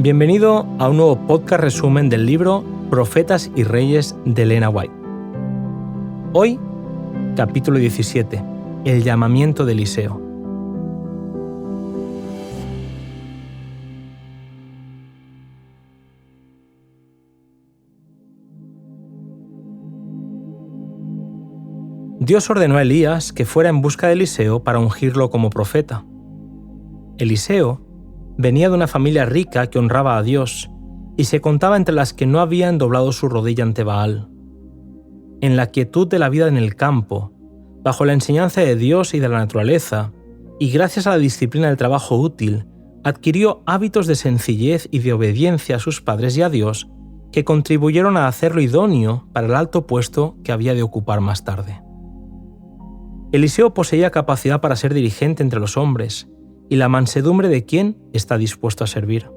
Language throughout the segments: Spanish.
Bienvenido a un nuevo podcast resumen del libro Profetas y Reyes de Elena White. Hoy, capítulo 17, el llamamiento de Eliseo. Dios ordenó a Elías que fuera en busca de Eliseo para ungirlo como profeta. Eliseo venía de una familia rica que honraba a Dios y se contaba entre las que no habían doblado su rodilla ante Baal. En la quietud de la vida en el campo, bajo la enseñanza de Dios y de la naturaleza, y gracias a la disciplina del trabajo útil, adquirió hábitos de sencillez y de obediencia a sus padres y a Dios que contribuyeron a hacerlo idóneo para el alto puesto que había de ocupar más tarde. Eliseo poseía capacidad para ser dirigente entre los hombres y la mansedumbre de quien está dispuesto a servir.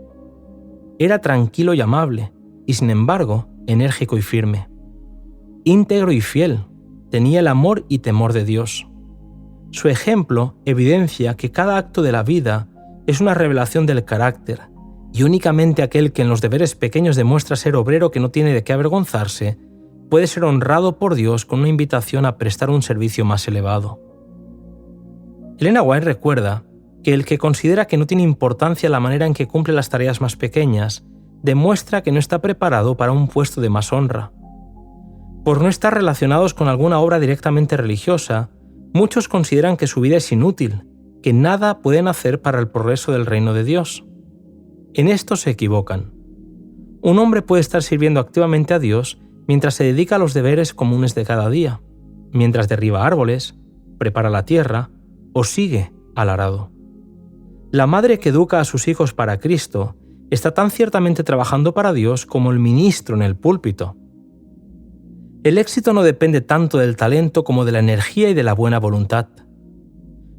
Era tranquilo y amable, y sin embargo, enérgico y firme. Íntegro y fiel, tenía el amor y temor de Dios. Su ejemplo evidencia que cada acto de la vida es una revelación del carácter, y únicamente aquel que en los deberes pequeños demuestra ser obrero que no tiene de qué avergonzarse, puede ser honrado por Dios con una invitación a prestar un servicio más elevado. Elena White recuerda que el que considera que no tiene importancia la manera en que cumple las tareas más pequeñas, demuestra que no está preparado para un puesto de más honra. Por no estar relacionados con alguna obra directamente religiosa, muchos consideran que su vida es inútil, que nada pueden hacer para el progreso del reino de Dios. En esto se equivocan. Un hombre puede estar sirviendo activamente a Dios mientras se dedica a los deberes comunes de cada día, mientras derriba árboles, prepara la tierra o sigue al arado. La madre que educa a sus hijos para Cristo está tan ciertamente trabajando para Dios como el ministro en el púlpito. El éxito no depende tanto del talento como de la energía y de la buena voluntad.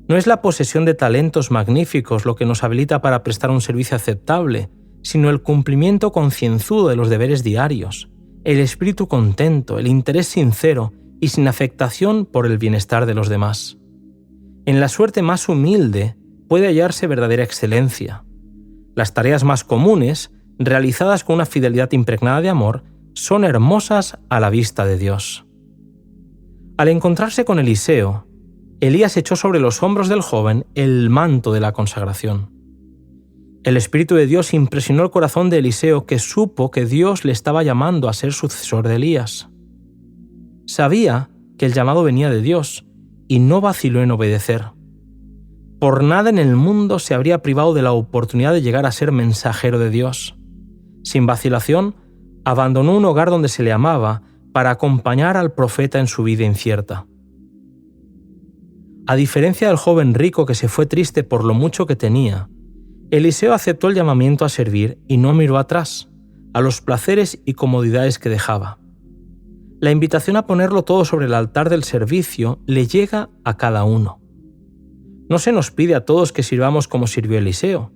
No es la posesión de talentos magníficos lo que nos habilita para prestar un servicio aceptable, sino el cumplimiento concienzudo de los deberes diarios, el espíritu contento, el interés sincero y sin afectación por el bienestar de los demás. En la suerte más humilde puede hallarse verdadera excelencia. Las tareas más comunes, realizadas con una fidelidad impregnada de amor, son hermosas a la vista de Dios. Al encontrarse con Eliseo, Elías echó sobre los hombros del joven el manto de la consagración. El Espíritu de Dios impresionó el corazón de Eliseo, que supo que Dios le estaba llamando a ser sucesor de Elías. Sabía que el llamado venía de Dios y no vaciló en obedecer. Por nada en el mundo se habría privado de la oportunidad de llegar a ser mensajero de Dios. Sin vacilación, abandonó un hogar donde se le amaba para acompañar al profeta en su vida incierta. A diferencia del joven rico que se fue triste por lo mucho que tenía, Eliseo aceptó el llamamiento a servir y no miró atrás, a los placeres y comodidades que dejaba. La invitación a ponerlo todo sobre el altar del servicio le llega a cada uno. No se nos pide a todos que sirvamos como sirvió Eliseo,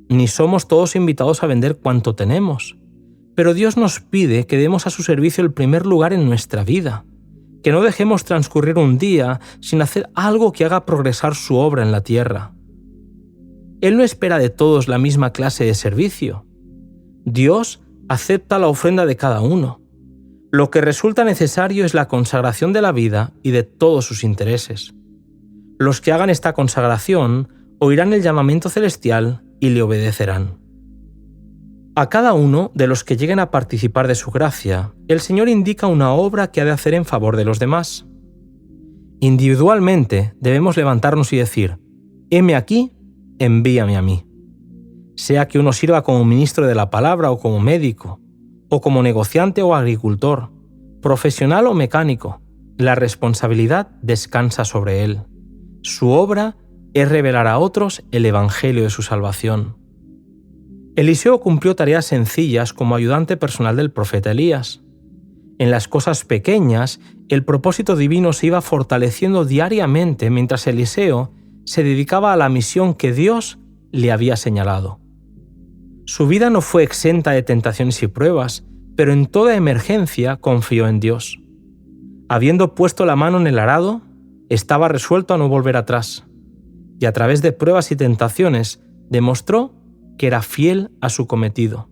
ni somos todos invitados a vender cuanto tenemos, pero Dios nos pide que demos a su servicio el primer lugar en nuestra vida, que no dejemos transcurrir un día sin hacer algo que haga progresar su obra en la tierra. Él no espera de todos la misma clase de servicio. Dios acepta la ofrenda de cada uno. Lo que resulta necesario es la consagración de la vida y de todos sus intereses. Los que hagan esta consagración oirán el llamamiento celestial y le obedecerán. A cada uno de los que lleguen a participar de su gracia, el Señor indica una obra que ha de hacer en favor de los demás. Individualmente debemos levantarnos y decir: «Heme aquí, envíame a mí». Sea que uno sirva como ministro de la palabra o como médico, o como negociante o agricultor, profesional o mecánico, la responsabilidad descansa sobre él. Su obra es revelar a otros el evangelio de su salvación. Eliseo cumplió tareas sencillas como ayudante personal del profeta Elías. En las cosas pequeñas, el propósito divino se iba fortaleciendo diariamente mientras Eliseo se dedicaba a la misión que Dios le había señalado. Su vida no fue exenta de tentaciones y pruebas, pero en toda emergencia confió en Dios. Habiendo puesto la mano en el arado, estaba resuelto a no volver atrás, y a través de pruebas y tentaciones demostró que era fiel a su cometido.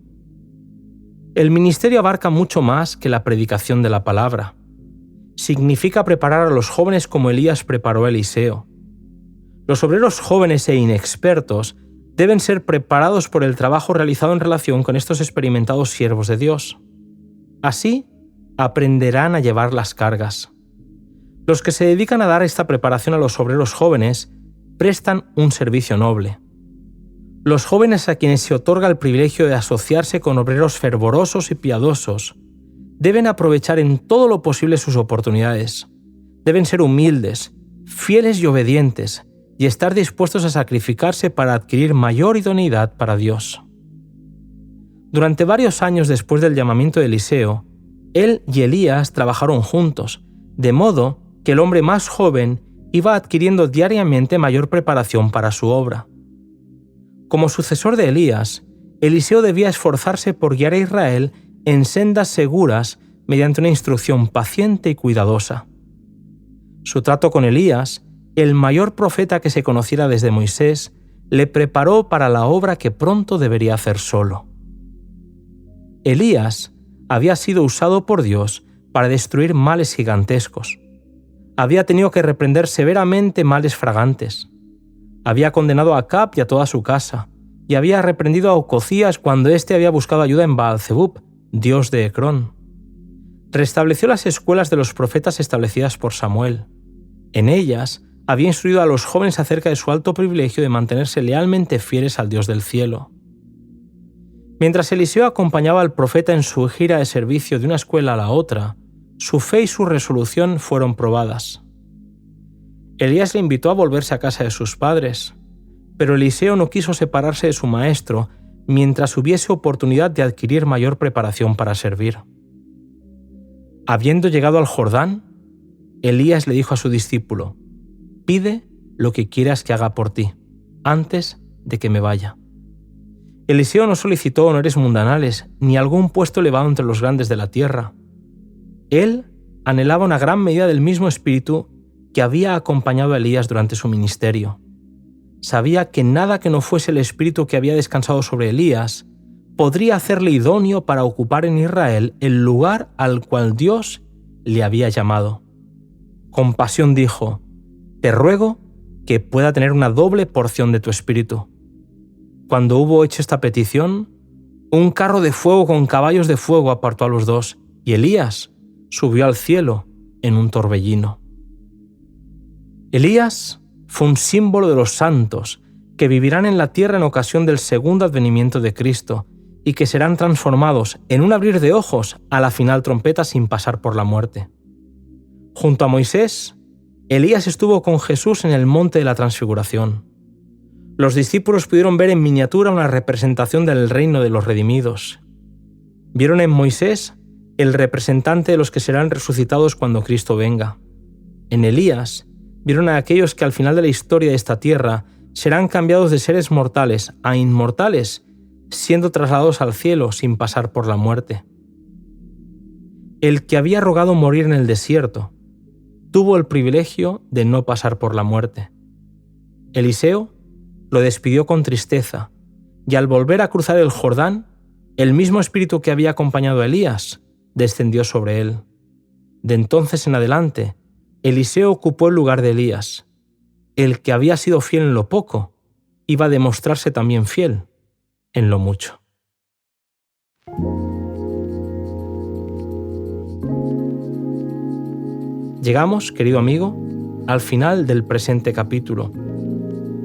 El ministerio abarca mucho más que la predicación de la palabra. Significa preparar a los jóvenes como Elías preparó a Eliseo. Los obreros jóvenes e inexpertos deben ser preparados por el trabajo realizado en relación con estos experimentados siervos de Dios. Así, aprenderán a llevar las cargas. Los que se dedican a dar esta preparación a los obreros jóvenes prestan un servicio noble. Los jóvenes a quienes se otorga el privilegio de asociarse con obreros fervorosos y piadosos deben aprovechar en todo lo posible sus oportunidades. Deben ser humildes, fieles y obedientes, y estar dispuestos a sacrificarse para adquirir mayor idoneidad para Dios. Durante varios años después del llamamiento de Eliseo, él y Elías trabajaron juntos, de modo que el hombre más joven iba adquiriendo diariamente mayor preparación para su obra. Como sucesor de Elías, Eliseo debía esforzarse por guiar a Israel en sendas seguras mediante una instrucción paciente y cuidadosa. Su trato con Elías, el mayor profeta que se conociera desde Moisés, le preparó para la obra que pronto debería hacer solo. Elías había sido usado por Dios para destruir males gigantescos. Había tenido que reprender severamente males fragantes. Había condenado a Acab y a toda su casa, y había reprendido a Ococías cuando éste había buscado ayuda en Baal-zebub, dios de Ecrón. Restableció las escuelas de los profetas establecidas por Samuel. En ellas había instruido a los jóvenes acerca de su alto privilegio de mantenerse lealmente fieles al Dios del cielo. Mientras Eliseo acompañaba al profeta en su gira de servicio de una escuela a la otra, su fe y su resolución fueron probadas. Elías le invitó a volverse a casa de sus padres, pero Eliseo no quiso separarse de su maestro mientras hubiese oportunidad de adquirir mayor preparación para servir. Habiendo llegado al Jordán, Elías le dijo a su discípulo: «Pide lo que quieras que haga por ti, antes de que me vaya». Eliseo no solicitó honores mundanales ni algún puesto elevado entre los grandes de la tierra. Él anhelaba una gran medida del mismo espíritu que había acompañado a Elías durante su ministerio. Sabía que nada que no fuese el espíritu que había descansado sobre Elías podría hacerle idóneo para ocupar en Israel el lugar al cual Dios le había llamado. Con pasión dijo: «Te ruego que pueda tener una doble porción de tu espíritu». Cuando hubo hecho esta petición, un carro de fuego con caballos de fuego apartó a los dos, y Elías subió al cielo en un torbellino. Elías fue un símbolo de los santos que vivirán en la tierra en ocasión del segundo advenimiento de Cristo y que serán transformados en un abrir de ojos a la final trompeta sin pasar por la muerte. Junto a Moisés, Elías estuvo con Jesús en el monte de la Transfiguración. Los discípulos pudieron ver en miniatura una representación del reino de los redimidos. Vieron en Moisés el representante de los que serán resucitados cuando Cristo venga. En Elías vieron a aquellos que al final de la historia de esta tierra serán cambiados de seres mortales a inmortales, siendo trasladados al cielo sin pasar por la muerte. El que había rogado morir en el desierto tuvo el privilegio de no pasar por la muerte. Eliseo lo despidió con tristeza, y al volver a cruzar el Jordán, el mismo espíritu que había acompañado a Elías descendió sobre él. De entonces en adelante, Eliseo ocupó el lugar de Elías. El que había sido fiel en lo poco, iba a demostrarse también fiel en lo mucho. Llegamos, querido amigo, al final del presente capítulo,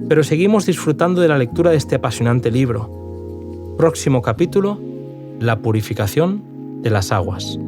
pero seguimos disfrutando de la lectura de este apasionante libro. Próximo capítulo: la purificación de las aguas.